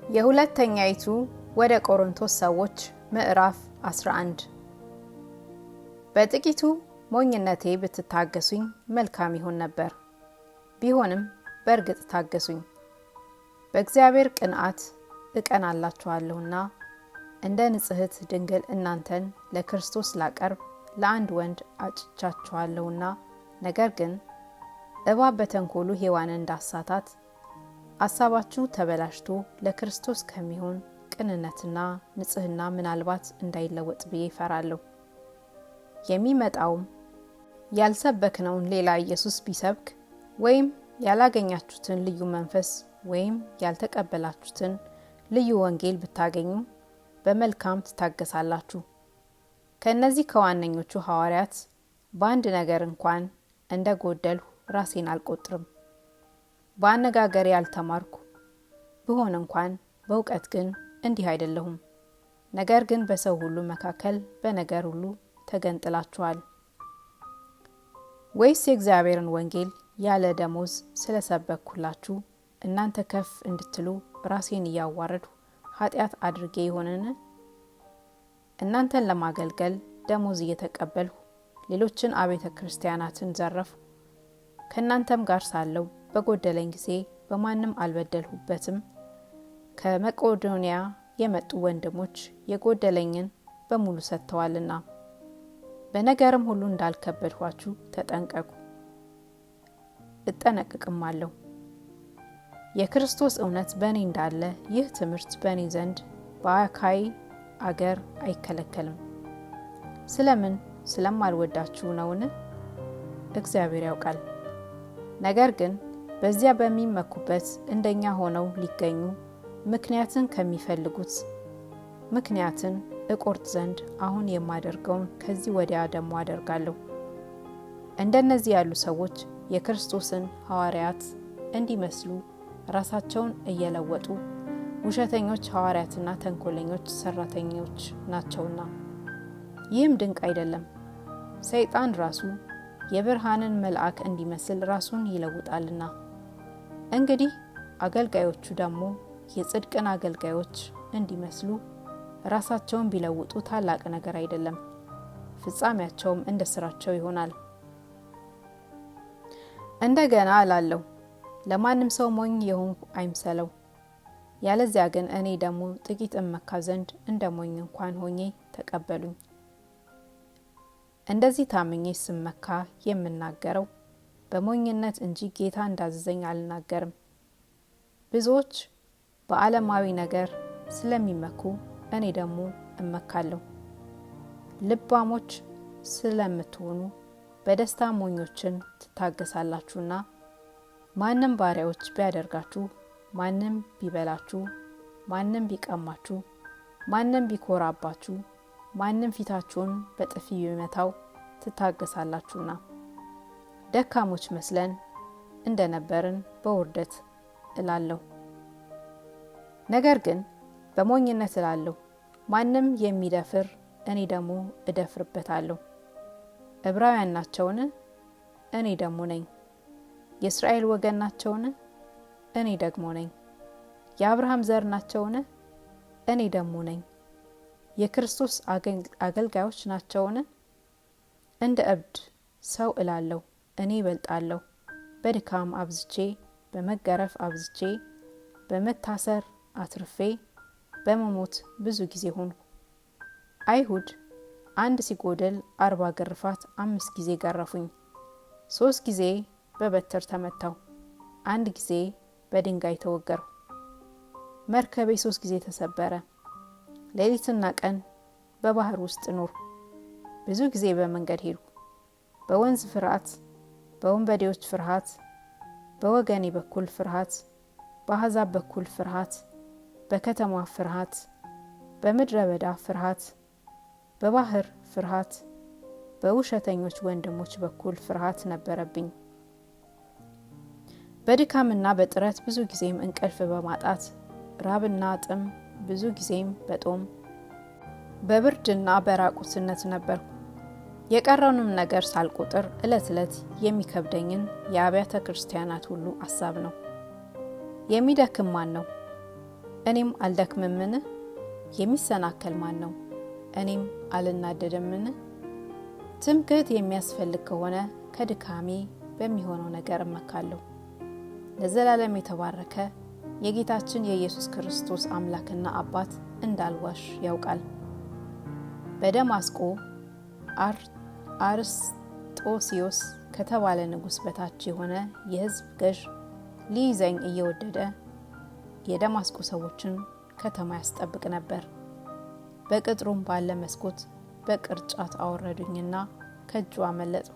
የሁለተኛይቱ ወደ ቆሮንቶስ ሰዎች ምዕራፍ 11 በጥቂቱ ሞኝነቴ ብትታገሱኝ መልካም ይሆን ነበር። ቢሆንም በእርግጥ ታገሱኝ። በእግዚአብሔር ቅንዓት እቀናላችኋለሁና እንደ ንጽሕት ድንግል እናንተን ለክርስቶስ ላቀርብ ለአንድ ወንድ አጭቻችኋለሁና። ነገር ግን እባብ በተንኮሉ ሔዋንን እንዳሳታት አሳባችሁ ተበላሽቶ ለክርስቶስ ከሚሆን ቅንነትና ንጽሕና ምናልባት እንዳይለወጥ ብዬ እፈራለሁ። የሚመጣውም ያልሰበክነውን ሌላ ኢየሱስ ቢሰብክ ወይም ያላገኛችሁትን ልዩ መንፈስ ወይም ያልተቀበላችሁትን ልዩ ወንጌል ብታገኙ በመልካም ትታገሳላችሁ። ከእነዚህ ከዋነኞቹ ሐዋርያት በአንድ ነገር እንኳን እንደ ጎደልሁ ራሴን አልቆጥርም። በአነጋገሬ ያልተማርኩ ብሆን እንኳን በእውቀት ግን እንዲህ አይደለሁም። ነገር ግን በሰው ሁሉ መካከል በነገር ሁሉ ተገንጥላችኋል። ወይስ የእግዚአብሔርን ወንጌል ያለ ደሞዝ ስለሰበኩላችሁ እናንተ ከፍ እንድትሉ ራሴን እያዋረድሁ ኃጢአት አድርጌ ይሆንን? እናንተን ለማገልገል ደሞዝ እየተቀበልሁ ሌሎችን አብያተ ክርስቲያናትን ዘረፍሁ። ከእናንተም ጋር ሳለሁ በጎደለኝ ጊዜ በማንም አልበደልሁበትም። ከመቄዶንያ የመጡ ወንድሞች የጎደለኝን በሙሉ ሰጥተዋልና። በነገርም ሁሉ እንዳልከበድኋችሁ ተጠንቀቁ፣ እጠነቅቅማለሁ። የክርስቶስ እውነት በእኔ እንዳለ ይህ ትምህርት በእኔ ዘንድ በአካይ አገር አይከለከልም። ስለማልወዳችሁ ነውን? እግዚአብሔር ያውቃል። ነገር ግን በዚያ በሚመኩበት እንደኛ ሆነው ሊገኙ ምክንያትን ከሚፈልጉት ምክንያትን እቆርጥ ዘንድ አሁን የማደርገውን ከዚህ ወዲያ ደግሞ አደርጋለሁ። እንደነዚህ ያሉ ሰዎች የክርስቶስን ሐዋርያት እንዲመስሉ ራሳቸውን እየለወጡ ውሸተኞች ሐዋርያትና ተንኮለኞች ሰራተኞች ናቸውና። ይህም ድንቅ አይደለም። ሰይጣን ራሱ የብርሃንን መልአክ እንዲመስል ራሱን ይለውጣልና። እንግዲህ አገልጋዮቹ ደግሞ የጽድቅን አገልጋዮች እንዲመስሉ ራሳቸውን ቢለውጡ ታላቅ ነገር አይደለም። ፍጻሜያቸውም እንደ ስራቸው ይሆናል። እንደገና እላለሁ፣ ለማንም ሰው ሞኝ የሆንኩ አይምሰለው። ያለዚያ ግን እኔ ደግሞ ጥቂት እመካ ዘንድ እንደ ሞኝ እንኳን ሆኜ ተቀበሉኝ። እንደዚህ ታምኜ ስመካ የምናገረው በሞኝነት እንጂ ጌታ እንዳዘዘኝ አልናገርም። ብዙዎች በዓለማዊ ነገር ስለሚመኩ እኔ ደግሞ እመካለሁ። ልባሞች ስለምትሆኑ በደስታ ሞኞችን ትታገሳላችሁና። ማንም ባሪያዎች ቢያደርጋችሁ፣ ማንም ቢበላችሁ፣ ማንም ቢቀማችሁ፣ ማንም ቢኮራባችሁ፣ ማንም ፊታችሁን በጥፊ ቢመታው ትታገሳላችሁና። ደካሞች መስለን እንደነበርን በውርደት እላለሁ። ነገር ግን በሞኝነት እላለሁ። ማንም የሚደፍር እኔ ደግሞ እደፍርበታለሁ። ዕብራውያን ናቸውን? እኔ ደግሞ ነኝ። የእስራኤል ወገን ናቸውን? እኔ ደግሞ ነኝ። የአብርሃም ዘር ናቸውን? እኔ ደግሞ ነኝ። የክርስቶስ አገልጋዮች ናቸውን? እንደ እብድ ሰው እላለሁ፣ እኔ እበልጣለሁ። በድካም አብዝቼ፣ በመገረፍ አብዝቼ፣ በመታሰር አትርፌ፣ በመሞት ብዙ ጊዜ ሆንኩ። አይሁድ 1 ሲጎደል 40 ግርፋት 5 ጊዜ ገረፉኝ። 3 ጊዜ በበትር ተመታው፣ 1 ጊዜ በድንጋይ ተወገርሁ። መርከቤ 3 ጊዜ ተሰበረ። ሌሊትና ቀን በባህር ውስጥ ኖርኩ። ብዙ ጊዜ በመንገድ ሄድኩ። በወንዝ ፍርሃት፣ በወንበዴዎች ፍርሃት፣ በወገኔ በኩል ፍርሃት፣ በአሕዛብ በኩል ፍርሃት፣ በከተማ ፍርሃት፣ በምድረ በዳ ፍርሃት፣ በባህር ፍርሃት፣ በውሸተኞች ወንድሞች በኩል ፍርሃት ነበረብኝ። በድካምና በጥረት ብዙ ጊዜም እንቅልፍ በማጣት ራብና ጥም ብዙ ጊዜም በጦም በብርድና በራቁትነት ነበርኩ። የቀረውንም ነገር ሳልቆጥር ዕለት ዕለት የሚከብደኝን የአብያተ ክርስቲያናት ሁሉ አሳብ ነው። የሚደክም ማን ነው? እኔም አልደክምምን? የሚሰናከል ማን ነው? እኔም አልናደድምን? ትምክህት የሚያስፈልግ ከሆነ ከድካሜ በሚሆነው ነገር እመካለሁ። ለዘላለም የተባረከ የጌታችን የኢየሱስ ክርስቶስ አምላክና አባት እንዳልዋሽ ያውቃል። በደማስቆ አርስጦስዮስ ከተባለ ንጉሥ በታች የሆነ የሕዝብ ገዥ ሊይዘኝ እየወደደ የደማስቆ ሰዎችን ከተማ ያስጠብቅ ነበር። በቅጥሩም ባለ መስኮት በቅርጫት አወረዱኝና ከእጁ አመለጥሁ።